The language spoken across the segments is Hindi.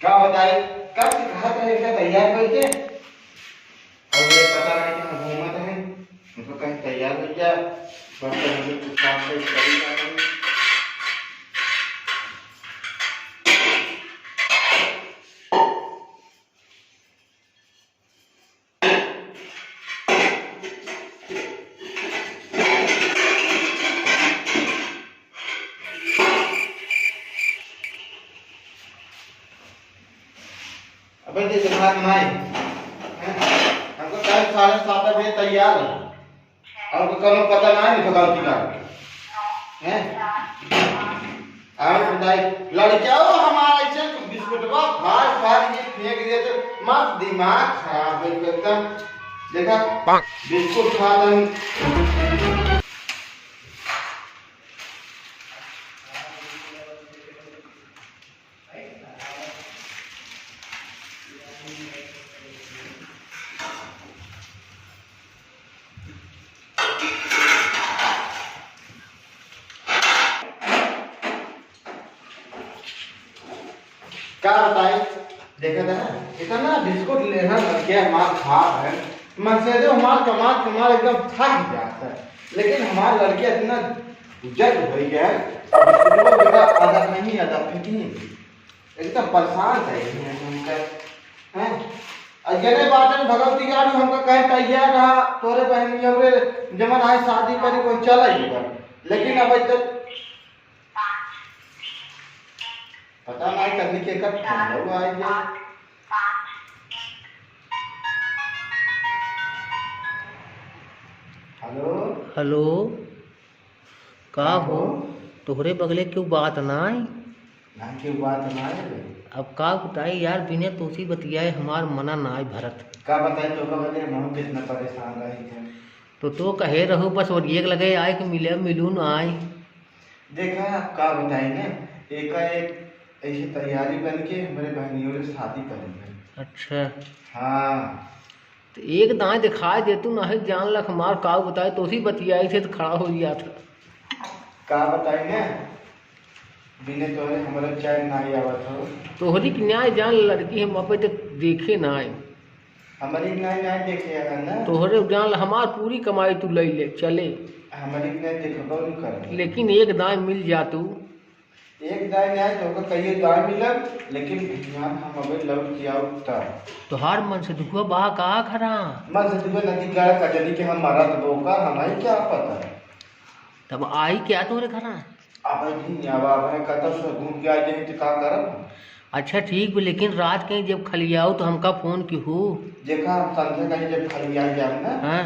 क्या बताए कब से कहा था इसका तैयार करके और ये पता नहीं कि हम घूमत हैं उनको कहीं तैयार हो गया बस मुझे कुछ काम से करी जाना अबे ये दिमाग नहीं हमको कल 7:30 तैयार है हमको कल पता नहीं तो गलती कर हैं और बताई लड़कियां हमारा ऐसे बिस्कुटवा फाड़ फाड़ के फेंक दिए तो मत दिमाग खराब है एकदम देखा बिस्कुट खा दन क्या बताए देखा था ना इतना बिस्कुट लेना लड़कियां हमारा खा है मन से जो हमारा कमाल एकदम थक जाता है लेकिन हमारी लड़कियां इतना जज हो गई है बिस्कुट बेटा आधा नहीं आधा फेंकी एकदम परेशान है हैं अजने बाटन भगवती गाड़ी हमका कहे तैयार रहा तोरे बहन हमरे जमन आए शादी करी कोई चला ही लेकिन अब तक पता नहीं करने के कब लोग आएंगे हेलो हेलो का हो तोहरे बगले क्यों बात ना आई ना क्यों बात ना है अब का बताई यार बिना तोसी बतियाए हमार मना ना आई भरत का बताए तो का बदले हम कितना परेशान रहे थे तो कहे रहो बस और एक लगे आए कि मिले मिलू ना आई देखा का बताए ना एक ऐसी तैयारी बन के हमारे बहनियों ने शादी करी है अच्छा हाँ तो एक दाएं दिखाई दे तू नहीं जान लख मार का बताए तोसी बतियाई थे तो खड़ा हो गया था का बताए ना बिना तोरे हमारा चैन ना आवत हो तोहरी की न्याय जान लड़की हम अब तक देखे ना आई हमारी नहीं देखे ना तोहरे जान हमार पूरी कमाई तू ले ले चले हमारी नहीं देखो नहीं कर लेकिन एक दाएं मिल जा तू एक दाई नहीं तो कहिए दाई मिलल लेकिन ध्यान हम अबे लौट के आओ तब तोहार मन से दुखवा बहा कहा खरा मन से दुबे नदी गाड़ कजली के हम मरत बोका हमें क्या पता है तब आई क्या तोरे खरा अब नहीं अब हमें कत से घूम के आ जाए तो का करब अच्छा ठीक भी लेकिन रात कहीं जब खलियाओ तो हमका फोन की हो देखा हम संध्या कहीं जब खली आ जाए ना हाँ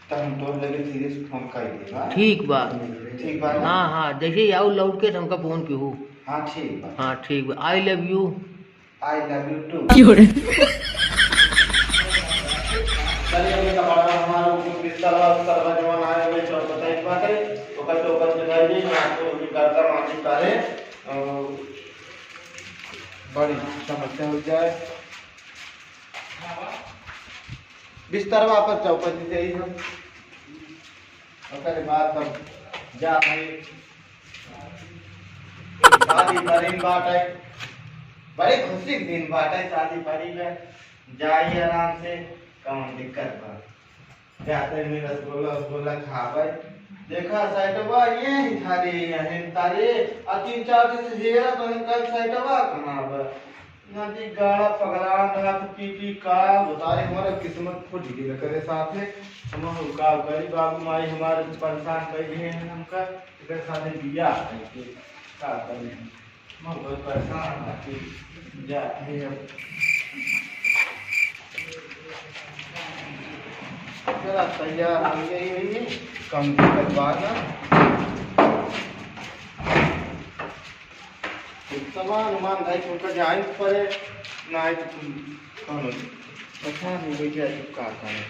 तो हम तो लगे सीरियस फोन कर देगा ठीक बा ना हाँ हाँ जैसे आओ लौट के तो हमका फोन की हो हाँ ठीक बा हाँ ठीक बा आई लव यू टू चलिए अभी का बड़ा हमारा बिस्तर जवान आए हुए चौक बताइए बात है ओकर तो ओकर दिखाइए आपको भी करता मालिक करे बड़ी समस्या हो जाए बिस्तरवा पर चौपटी से ही हम ओकर बाद तब जा भाई शादी करीन बात है बड़ी खुशी के दिन बात है शादी करी में जाइए आराम से कौन दिक्कत बा जाते में रसगुल्ला खावे देखा साइडवा ये थारे यहीं तारे आ 3-4 दिन से हेरा तो इनका साइडवा कहां बा नदी गाड़ा पगला हाथ पी का बताए हमारा किस्मत फूट गई करे साथ में हम का गरीब बाबू माई हमारे परेशान कर दिए हैं हमका इधर साथे बिया के का करें हम बहुत परेशान आके जा है जरा तैयार हो गई है कम करवा ना सामान मान भाई तुमका जाए पड़े ना है तो तुम कौन पता नहीं बेटा का करें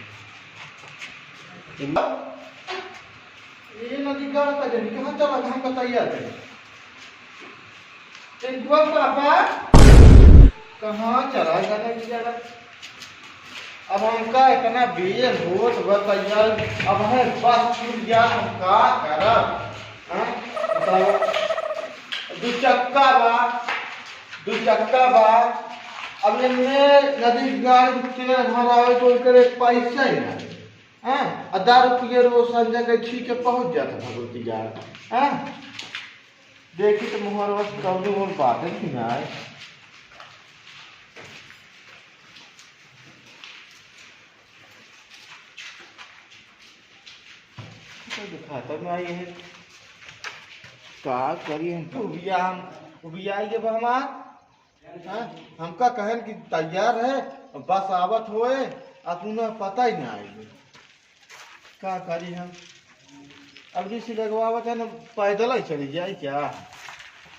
ये नदी का जन कहां चला हम बताइए टेंकुआ पापा कहां चला जाना की जाना अब हमका इतना बेल होत बताइए अब है बस छूट गया हम का करब हां बताओ दू चक्का बा अब ले मैं नदी गाड़ी तेल भरावे कोई करे पैसा ही ना हाँ 10 रुपये रोज संजय के ठीक है पहुंच जाता भगवती गाड़ी हाँ देखी तो मुहर बस कभी वो बातें नहीं ना आए तो दिखाता मैं ये का करिए उबिया जब हमार हाँ हमका कहन कि तैयार है बस आवत होए अब उन्हें पता ही ना आएगी का करी हम अब जिस लगवावत है ना पैदल ही चली जाए क्या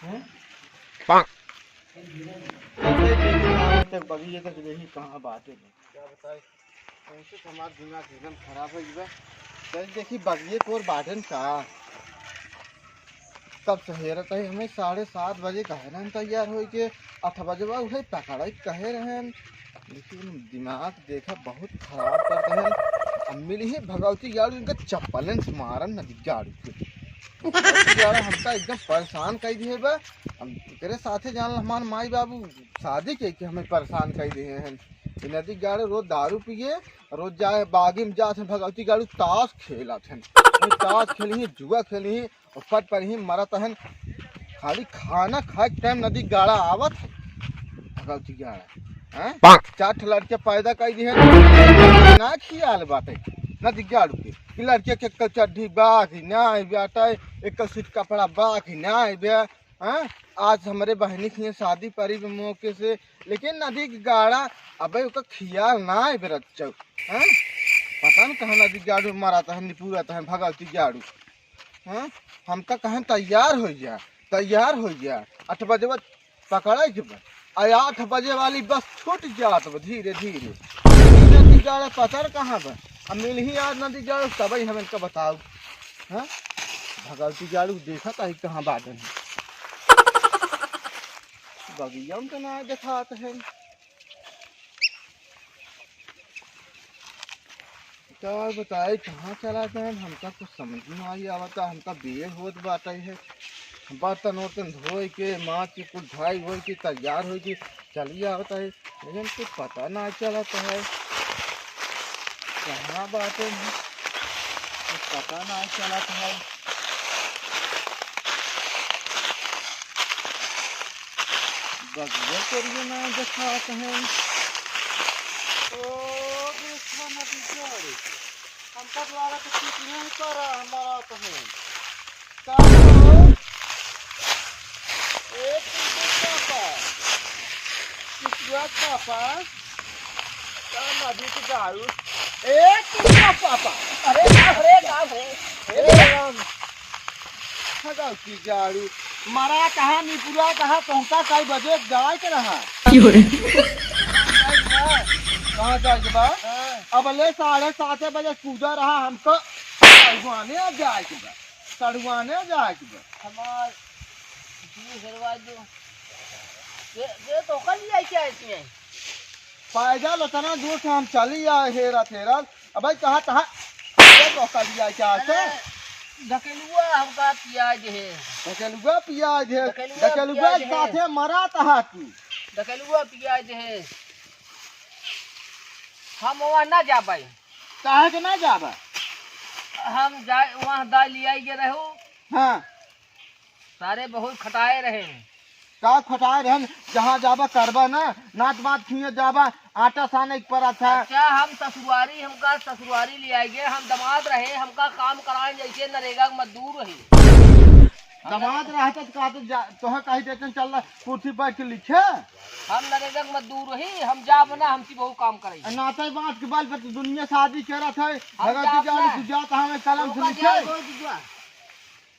हैं तक बगिए तक यही कहाँ बातें क्या बताए ऐसे तो हमारा दिमाग एकदम खराब हो गया चल देखी बगिए को बाटन का तब सहेरत है हमें 7:30 बजे कहे रहन तैयार हो के 8 बजे उठे पकड़ा कहे रहन लेकिन दिमाग देखा बहुत खराब करते हैं अम्मी ही भगवती गाड़ी उनका चप्पलन से मारन नदी गाड़ी हमका एकदम परेशान कर दिए बा तेरे साथे जान हमार माई बाबू शादी के हमें परेशान कर दिए हैं नदी गाड़ी रोज दारू पिए रोज जाए बागी में जाते भगवती गाड़ी ताश खेला थे ताश खेली जुआ खेली और पट पर ही मरत हन खाली खाना खाए टाइम नदी गाड़ा आवत भगवती गाड़ा हैं 4 लड़के पैदा कर दिए ना खियाल बाटे नदी गाड़ू के लड़के के चड्ढी बाघ ना बेटा एक सीट कपड़ा बाघ ना बे हाँ आज हमारे बहनी की शादी परी मौके से लेकिन नदी की गाड़ा अबे उसका खियाल ना है बेरा चौ हाँ पता नहीं कहाँ नदी गाड़ू माराता है पूरा है भगवती गाड़ू हाँ हमका कहें तैयार हो गया 8 बजे बाद पकड़ा के बाद 8 बजे वाली बस छूट जात धीरे धीरे नदी गाड़ा पता कहाँ बा अब मिल ही आज नदी गाड़ू तब ही हम इनका बताओ हाँ भगवती गाड़ू देखा था कहाँ बादन है बगिया में तो ना दिखाते हैं क्या बताए कहाँ चलाते हैं हमका कुछ समझ में आई आवता हमका बेर होत बात है बर्तन वर्तन धोए के माँ की कुछ धोई हो के तैयार हो के चली आवता है लेकिन कुछ पता ना चलाता है कहाँ बातें हैं कुछ पता ना चलाता है बगिया करिए ना दिखाते हैं हमका द्वारा तो ठीक नहीं कर रहा हमारा तो है पापा नदी की गाड़ू पापा अरे गाड़ू मारा कहा निपुरा कहा पहुंचा कई बजे जाए के रहा कहाँ जाए बा अब ले 7:30 बजे पूजा रहा हमको सड़ुआने जाए के बा हमार जी हेरवा दो ये तो कल ही आई क्या है पैदल उतना दूर से हम चली आए हेरा थेरा अब भाई कहा कहा ये तो कल ही आई क्या है धकेलुआ हमका प्याज है धकेलुआ साथे मरा तहा तू धकेलुआ प्याज है हम वहाँ ना जा पाए काहे के ना जाबा हम जाए वहाँ दाल ले आई रहो हाँ सारे बहुत खटाए रहे का खटाए रहन जहाँ जाबा करबा ना नाच बात खिए जाबा आटा साने पर अच्छा अच्छा हम हमका ससुरारी ले आएंगे हम दमाद रहे हमका काम कराए जैसे नरेगा मजदूर रहे दमाद रहता का तो कहीं देते चल रहा कुर्सी पर के लिखे हम नरेगा मजदूर रही हम जाब ना हमसी बहुत काम करे नाते बात के बाल पर दुनिया शादी करा था भगत जाने तू जाता हमें कलम से लिखे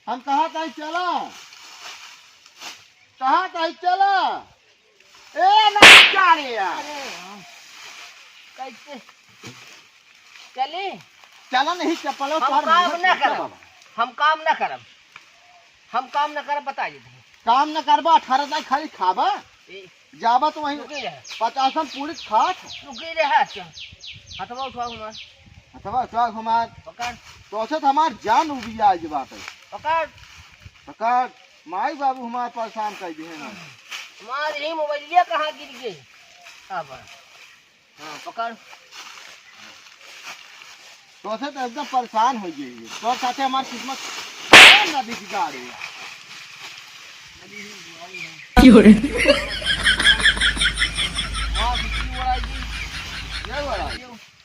हम कहा था चला ए नहीं जा रे यार कैसे चली चला नहीं चप्पल हम काम न करब बताइए काम न करबा 18 दिन खाली खाबा जाबा तो वहीं 50 पूरी खात रुकी रहा हथवा उठा हमार पकड़ तो से हमार जान उबी आज बात है पकड़ माई बाबू हमारे परेशान कर दिए हैं हमारे यही मोबाइलिया कहाँ गिर गई अब हाँ पकड़। तो से तो एकदम परेशान हो गई तो साथे हमारी किस्मत नदी की गाड़ी क्यों रे? हां कितनी बड़ा जी ये बड़ा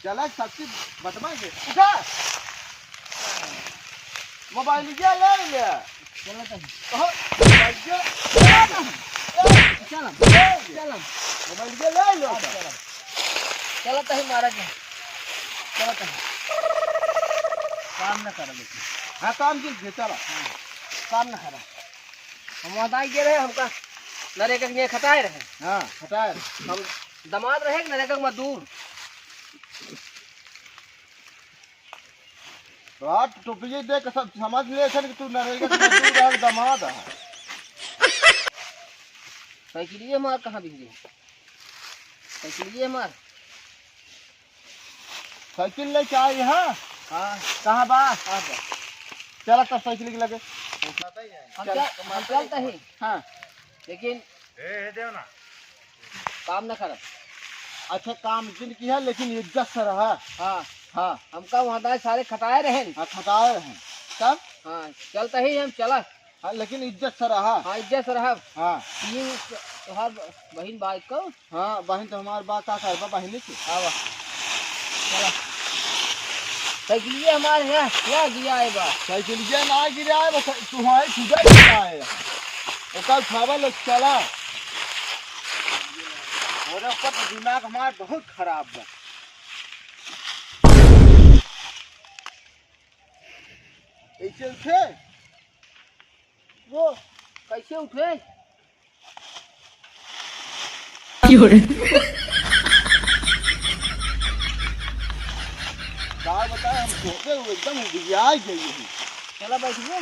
चला सबसे बतमाएंगे उठा मोबाइल ले ले ले चलो तो ओहो मोबाइल ले चलो चलो मोबाइल ले लो चलो चलो तो ही महाराज चलो तो काम न करो लेकिन हां काम की चलो काम न करो हम वहाँ गए रहे हमका नरेगा के खटाए रहे हां हटा हम दमाद रहे नरेगा मजदूर रात टोपी देख सब समझ ले छन कि तू नरेगा के मजदूर है दामाद है साइकिलिए मार कहाँ बिंगे साइकिलिए मार साइकिल ले के आई है हाँ कहां बा हाँ चला तब साइकिल के लगे हम चलते ही हां लेकिन ए देव ना काम न करब अच्छा काम दिन की है लेकिन इज्जत से रहा हाँ हाँ हमका वहाँ सारे खटाए रहे हाँ खटाए हैं तब हाँ चलते ही हम चला हाँ लेकिन इज्जत से रहा हाँ इज्जत से रहा हाँ तीन तोहार बहन बाइक को हाँ बहन तो हमारे बात का करबा बहन की आवा चला साइकिलिए हमारे यहाँ क्या गिया है बा साइकिल जे ना गिरा है बस तुम्हारे छुदा गिरा है वो कल खावा लोग चला और ऊपर दिमाग हमारा बहुत खराब बा ऐसे उठे वो कैसे उठे क्यों रे बात बताए हम सोते हुए एकदम गिरा गई है चला बैठिए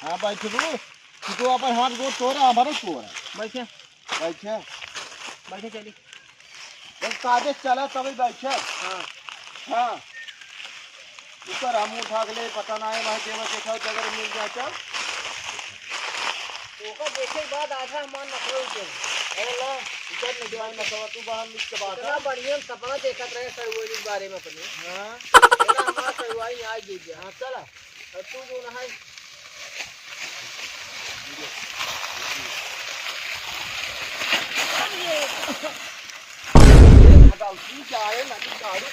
हाँ बैठे तो अपन हाथ गोड़ तोड़ा हमारा तोड़ा बैठे बैठे बैठे चली एक कागज चला तभी बैठे हाँ हाँ ऊपर हम उठा के ले पता ना है वहाँ केवल देखा जगह मिल जाए चल ओका देखे के बाद आधा मन नखरे उठे अरे ला इधर नहीं दिवाई ना सवा तू बाहर लिख के बात इतना बढ़िया सपना देखत रहे सरुआई के बारे में अपने हाँ इतना हमारा सरुआई आ गई है हाँ चला और तू जो ना है बताओ तू क्या है ना तू गाड़ी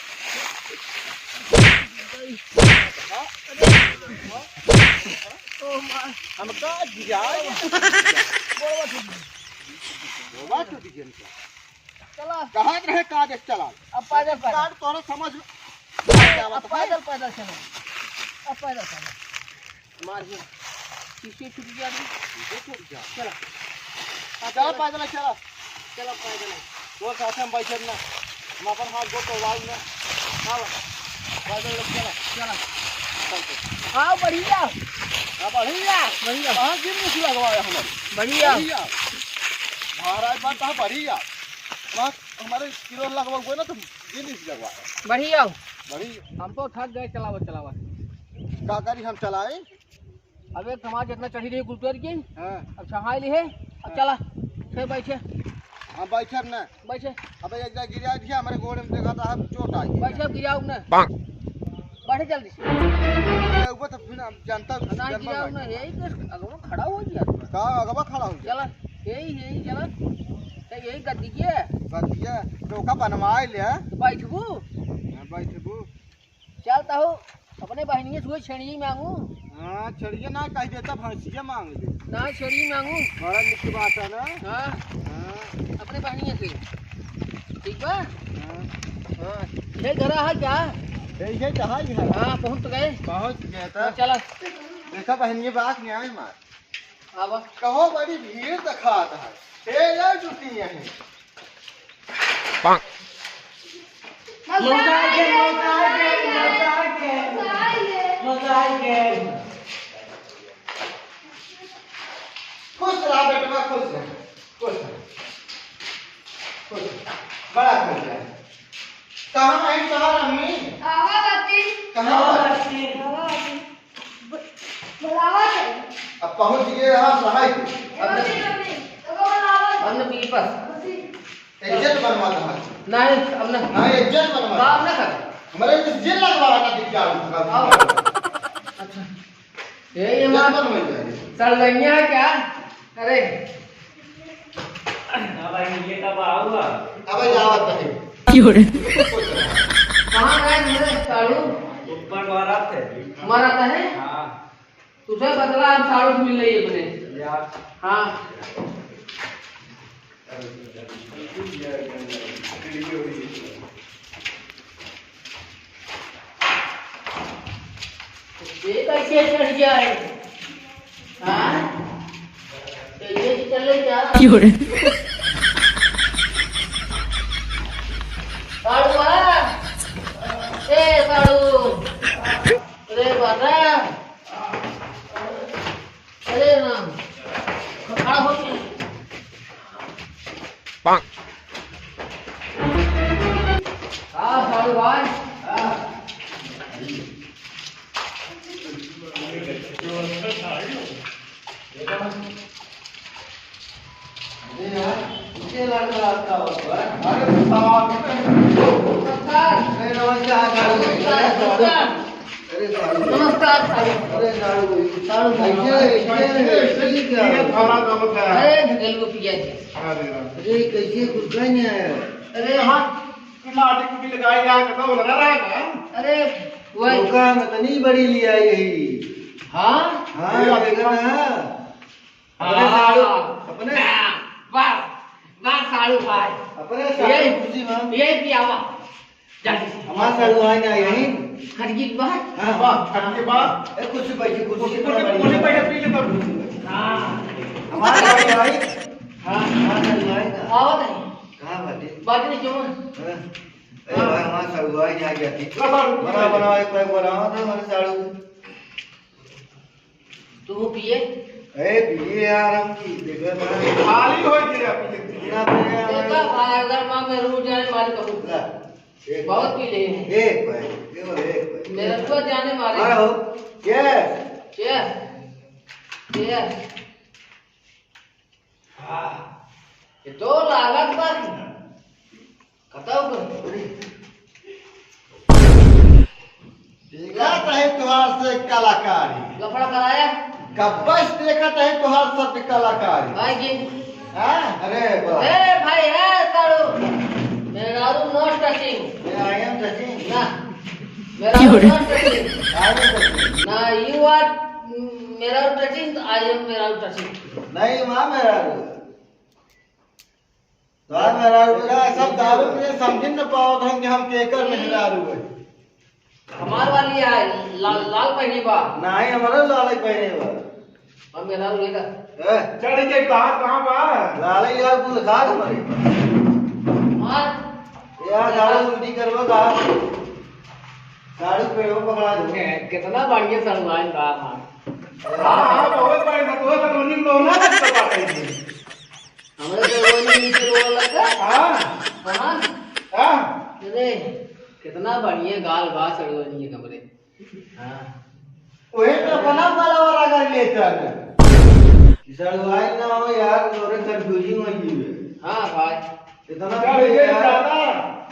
हम का गिरा बोलवा तो दिखन चला कहाँ रहे कागज चला अब पैदल काट तोरे समझ अब पैदल पैदल चलो अब पैदल चलो मार के शीशे छूट गया चला चला पैदल चला चलो पैदल दो साथ हम बैठे ना हम अपन हाथ गोड़ तोड़वाई ना हाँ पैदल चला चला हाँ बढ़िया हाँ बढ़िया बढ़िया कहाँ गिर नहीं लगवाया हमारे बढ़िया महाराज बात कहाँ बढ़िया वहाँ हमारे किलो लगवा हुए ना तो गिर नहीं लगवाया बढ़िया बढ़िया हम तो थक गए चलावा चलावा का गाड़ी हम चलाए अब एक समाज जितना चढ़ी रही गुरुद्वार की हाँ अब छहाई ली है अब चला फिर बैठे हम बैठे ना बैठे अब एक जगह गिरा दिया हमारे गोड़ में देखा था चोट आई बैठे अब गिराओ ना बैठे जल्दी से ऊपर तो फिर जनता ना गिराओ ना यही तो अगवा खड़ा हो गया का अगवा खड़ा हो गया चला यही चला तो यही गद्दी के बतिया चौका बनवाए ले बैठबू बैठबू चलता हो अपने बहनिए से छेड़ी मांगू हाँ छड़िए ना कह देता भैंसिया मांग ले ना छेड़ी मांगू बड़ा मुख्य बात है ना हाँ हाँ अपने बहनिए से ठीक बा हाँ हाँ ये घर है क्या ये कहाँ है हाँ पहुँच गए पहुँच गया था चला देखा बहनिए बात नहीं आई मार अब कहो बड़ी भीड़ दिखाता है हे यार जुटी है खुश रहा बेटा खुश रह खुश बड़ा खुश रह कहाँ है कहाँ अम्मी कहाँ अब पहुँच गए यहाँ सहाय बंद पीपस इज्जत बनवा दो नहीं अब ना हां इज्जत बनवा बाप ना कर हमारे इस जेल लगवा ना दिख जाओ अच्छा ये मां चल रही है क्या अरे अब ये कब आऊंगा अब जावत है क्यों कहां गए मेरे साड़ू ऊपर वाला थे मरा था है हां तुझे बदला अब साड़ू मिल रही है अपने यार हां ये कैसे चढ़ गया है हां ये चले क्या क्यों साड़ू आ ए साड़ू अरे बाबा अरे ना खड़ा हो साड़ू भाई ये लड़का आता होगा अरे साहब नमस्कार अरे साड़ू अरे ढकेल को पिया जी अरे कैसे कुछ कहीं नहीं आया अरे हाँ अरे वही धोखा में तो नहीं बड़ी लिया यही हाँ हाँ देखा ना अपने साड़ू अपने वाह वाह साड़ू भाई अपने साड़ू खुशी में ये पियावा जल्दी से हमारा साड़ू आएगा यही खड़गी बात हाँ खड़के बात ए कुछ पैसे पी ले तो हाँ हमारा साड़ू आई हाँ हमारा साड़ू आएगा आवत है कहाँ बाटे बात नहीं क्यों ए भाई हमारा साड़ू आई जा जाती बना एक पैक बनाओ तो हमारे साड़ू तू पिए ए पिए यार हम की देखो ना खाली हो गया बिना पिए देखा भाई अगर मां में रूठ जाने मारे कबूतर एक बहुत पी ले हैं एक पैक केवल एक पैक मेरा तो जाने मारे हाँ हो यस चेयर हाँ ये तो लागत बात कताऊ कर देखा है तुम्हार से कलाकारी लफड़ा कराया कब्बस देखा है तुम्हार सब कलाकारी भाई जी हाँ अरे वाह ए भाई है साड़ू मेरा not touching I am touching ना मेरा not touching I am touching ना यू आर मेरा टचिंग आई एम मेरा टचिंग नहीं मां मेरा तो मेरा रुका सब दारू पे समझ न पाओ हम कि हम केकर में दारू है हमार वाली है लाल लाल पहनी बा नहीं हमारा लाल पहने हुआ और मेरा लेगा चढ़ के कहां बा लाल यार कुल खा हमारे मार यार दारू उल्टी करवा का दारू पे वो पकड़ा दो कितना बढ़िया सलमान का मार हां बहुत बड़े तो रनिंग लो ना तो बात है हमारे तो वो नहीं नीचे वो लगा हां हां हां अरे कितना बढ़िया गाल बा सड़वनी है कमरे हां ओए तो बना वाला वाला कर लेता है सड़वाई ना हो यार थोड़े कंफ्यूजिंग हो गई है हां भाई इतना ये ज्यादा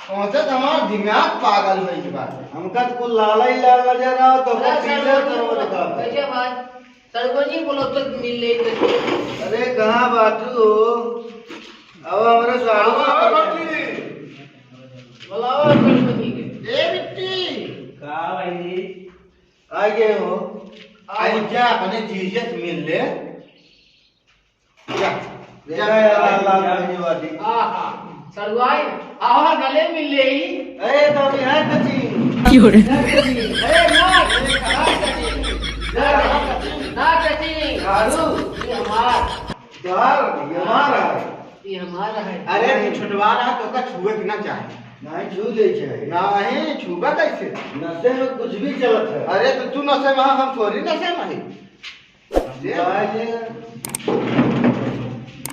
कौन सा हमारा दिमाग पागल है की बात है हमका तो कुल लाला ही लाल नजर आओ तो पीले तरह दिखा कैसे भाई सड़वनी बोलो तो मिल ले अरे कहां बाटू अब हमारे साड़ू बुलाओ सड़वनी के ए बिट्टी का भाई आगे हो आई जा अपने जीसस मिल ले जा जा लाल कहने वाली आहा सड़वाई आहा गले मिल ले ही ए तो यहां कची क्यों अरे ना टचिंग झाड़ू ये हमारा यार ये हमारा है ये हमारा है अरे तू छुटवा रहा तो का छुए कि ना चाहे नहीं छू ले चाहे नहीं छुबा कैसे नशे में कुछ भी चलत है अरे तो तू नशे में हम थोड़ी नशे में है